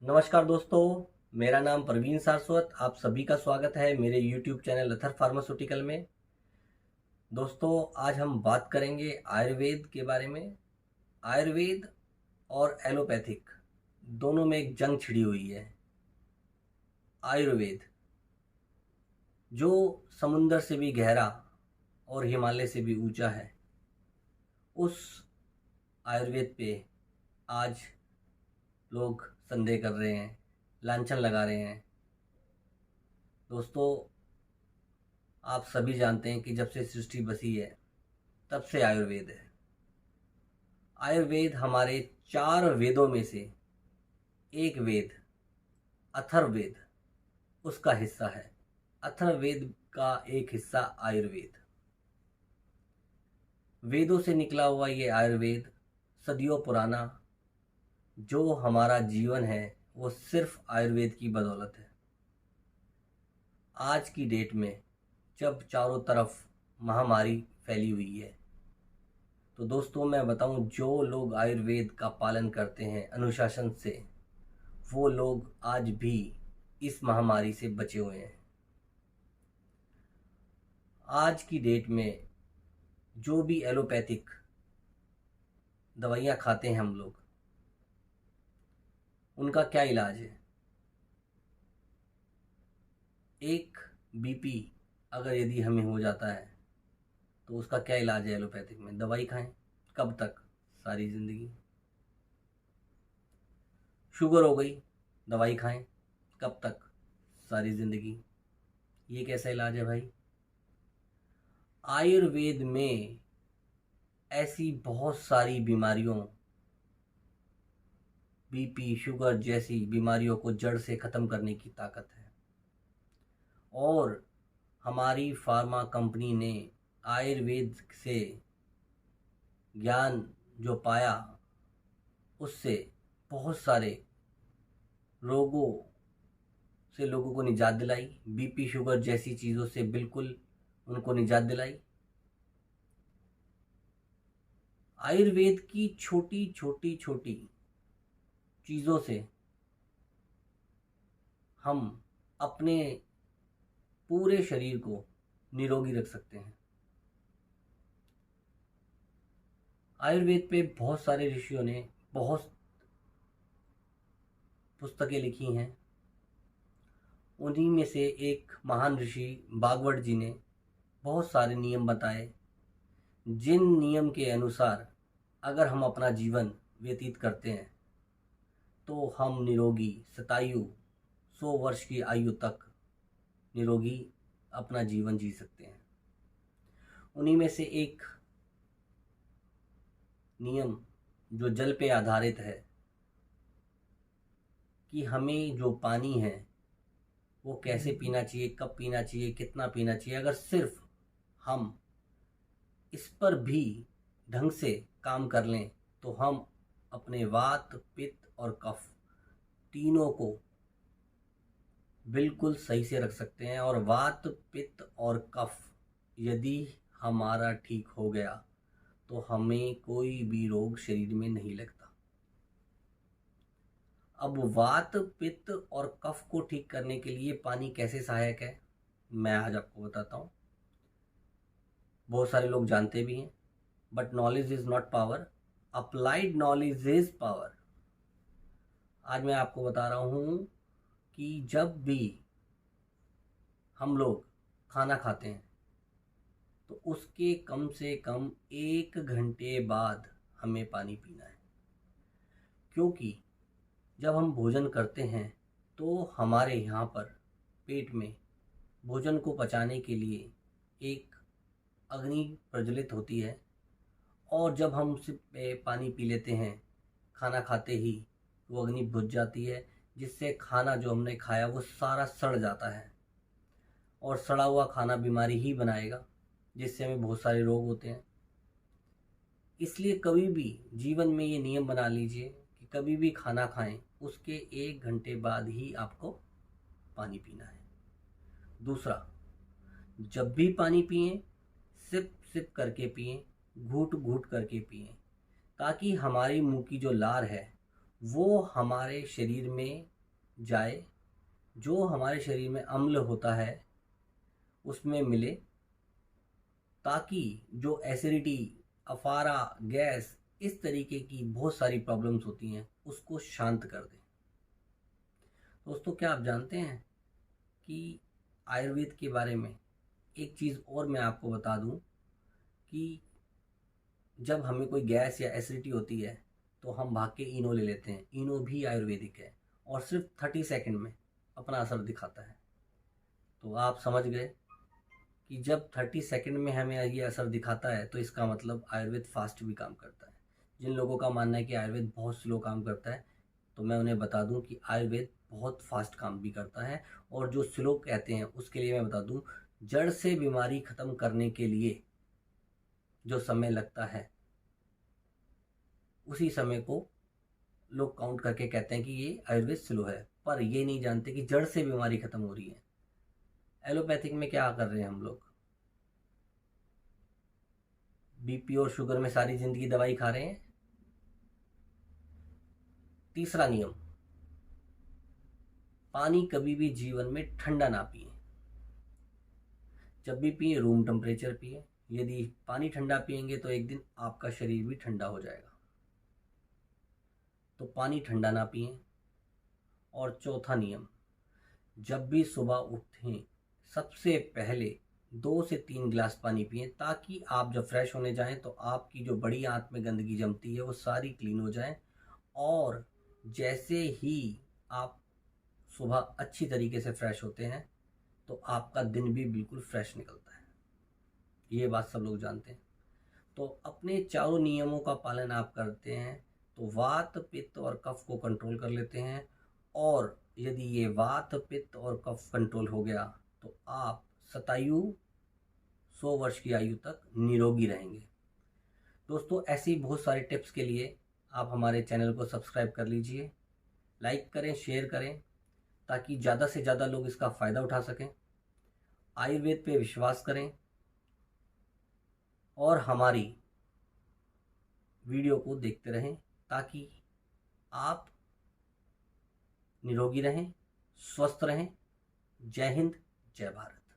नमस्कार दोस्तों, मेरा नाम प्रवीण सारस्वत। आप सभी का स्वागत है मेरे YouTube चैनल अथर फार्मास्यूटिकल में। दोस्तों, आज हम बात करेंगे आयुर्वेद के बारे में। आयुर्वेद और एलोपैथिक दोनों में एक जंग छिड़ी हुई है। आयुर्वेद जो समुंदर से भी गहरा और हिमालय से भी ऊंचा है, उस आयुर्वेद पे आज लोग संदेह कर रहे हैं, लांछन लगा रहे हैं। दोस्तों, आप सभी जानते हैं कि जब से सृष्टि बसी है तब से आयुर्वेद है। आयुर्वेद हमारे 4 वेदों में से एक वेद अथर्ववेद उसका हिस्सा है। अथर्ववेद का एक हिस्सा आयुर्वेद। वेदों से निकला हुआ ये आयुर्वेद सदियों पुराना, जो हमारा जीवन है वो सिर्फ आयुर्वेद की बदौलत है। आज की डेट में जब चारों तरफ महामारी फैली हुई है, तो दोस्तों मैं बताऊं, जो लोग आयुर्वेद का पालन करते हैं अनुशासन से, वो लोग आज भी इस महामारी से बचे हुए हैं। आज की डेट में जो भी एलोपैथिक दवाइयाँ खाते हैं हम लोग, उनका क्या इलाज है? एक बीपी अगर यदि हमें हो जाता है तो उसका क्या इलाज है? एलोपैथिक में दवाई खाएं। कब तक? सारी ज़िंदगी। शुगर हो गई, दवाई खाएं। कब तक? सारी ज़िंदगी। ये कैसा इलाज है भाई? आयुर्वेद में ऐसी बहुत सारी बीमारियों, बीपी शुगर जैसी बीमारियों को जड़ से ख़त्म करने की ताकत है। और हमारी फार्मा कंपनी ने आयुर्वेद से ज्ञान जो पाया, उससे बहुत सारे रोगों से लोगों को निजात दिलाई। बीपी शुगर जैसी चीज़ों से बिल्कुल उनको निजात दिलाई। आयुर्वेद की छोटी छोटी छोटी चीज़ों से हम अपने पूरे शरीर को निरोगी रख सकते हैं। आयुर्वेद पे बहुत सारे ऋषियों ने बहुत पुस्तकें लिखी हैं। उन्हीं में से एक महान ऋषि बागवट जी ने बहुत सारे नियम बताए, जिन नियम के अनुसार अगर हम अपना जीवन व्यतीत करते हैं तो हम निरोगी शतायु 100 वर्ष की आयु तक निरोगी अपना जीवन जी सकते हैं। उन्हीं में से एक नियम जो जल पे आधारित है, कि हमें जो पानी है वो कैसे पीना चाहिए, कब पीना चाहिए, कितना पीना चाहिए। अगर सिर्फ हम इस पर भी ढंग से काम कर लें तो हम अपने वात पित्त और कफ तीनों को बिल्कुल सही से रख सकते हैं। और वात पित्त और कफ यदि हमारा ठीक हो गया तो हमें कोई भी रोग शरीर में नहीं लगता। अब वात पित्त और कफ को ठीक करने के लिए पानी कैसे सहायक है, मैं आज आपको बताता हूँ। बहुत सारे लोग जानते भी हैं, but knowledge is not power, applied knowledge is power. आज मैं आपको बता रहा हूँ कि जब भी हम लोग खाना खाते हैं तो उसके कम से कम 1 घंटे बाद हमें पानी पीना है। क्योंकि जब हम भोजन करते हैं तो हमारे यहाँ पर पेट में भोजन को पचाने के लिए एक अग्नि प्रज्वलित होती है। और जब हम उससे पानी पी लेते हैं खाना खाते ही, वो अग्नि बुझ जाती है, जिससे खाना जो हमने खाया वो सारा सड़ जाता है। और सड़ा हुआ खाना बीमारी ही बनाएगा, जिससे हमें बहुत सारे रोग होते हैं। इसलिए कभी भी जीवन में ये नियम बना लीजिए कि कभी भी खाना खाएं उसके 1 घंटे बाद ही आपको पानी पीना है। दूसरा, जब भी पानी पिएं सिप सिप करके पिएं, घूट घूट करके पिएं, ताकि हमारी मुंह की जो लार है वो हमारे शरीर में जाए, जो हमारे शरीर में अम्ल होता है उसमें मिले, ताकि जो एसिडिटी, अफारा, गैस, इस तरीके की बहुत सारी प्रॉब्लम्स होती हैं उसको शांत कर दे। दोस्तों, क्या आप जानते हैं कि आयुर्वेद के बारे में एक चीज़ और मैं आपको बता दूं कि जब हमें कोई गैस या एसिडिटी होती है तो हम भाग के इनो ले लेते हैं। इनो भी आयुर्वेदिक है और सिर्फ 30 सेकंड में अपना असर दिखाता है। तो आप समझ गए कि जब 30 सेकंड में हमें ये असर दिखाता है तो इसका मतलब आयुर्वेद फास्ट भी काम करता है। जिन लोगों का मानना है कि आयुर्वेद बहुत स्लो काम करता है, तो मैं उन्हें बता दूं कि आयुर्वेद बहुत फास्ट काम भी करता है। और जो स्लो कहते हैं उसके लिए मैं बता दूं, जड़ से बीमारी खत्म करने के लिए जो समय लगता है उसी समय को लोग काउंट करके कहते हैं कि ये आयुर्वेद स्लो है, पर ये नहीं जानते कि जड़ से बीमारी खत्म हो रही है। एलोपैथिक में क्या कर रहे हैं हम लोग? बीपी और शुगर में सारी जिंदगी दवाई खा रहे हैं। तीसरा नियम, पानी कभी भी जीवन में ठंडा ना पिए। जब भी पिए रूम टेम्परेचर पिए। यदि पानी ठंडा पिएंगे तो एक दिन आपका शरीर भी ठंडा हो जाएगा। तो पानी ठंडा ना पिए। और चौथा नियम, जब भी सुबह उठें सबसे पहले 2 से 3 गिलास पानी पिए, ताकि आप जब फ्रेश होने जाएं तो आपकी जो बड़ी आंत में गंदगी जमती है वो सारी क्लीन हो जाए। और जैसे ही आप सुबह अच्छी तरीके से फ्रेश होते हैं तो आपका दिन भी बिल्कुल फ्रेश निकलता है। ये बात सब लोग जानते हैं। तो अपने चारों नियमों का पालन आप करते हैं तो वात, पित्त और कफ को कंट्रोल कर लेते हैं। और यदि ये वात, पित्त और कफ कंट्रोल हो गया तो आप 100 वर्ष की आयु तक निरोगी रहेंगे। दोस्तों, ऐसी बहुत सारे टिप्स के लिए आप हमारे चैनल को सब्सक्राइब कर लीजिए, लाइक करें, शेयर करें, ताकि ज़्यादा से ज़्यादा लोग इसका फ़ायदा उठा सकें। आयुर्वेद पे विश्वास करें और हमारी वीडियो को देखते रहें, ताकि आप निरोगी रहें, स्वस्थ रहें। जय हिंद, जय भारत।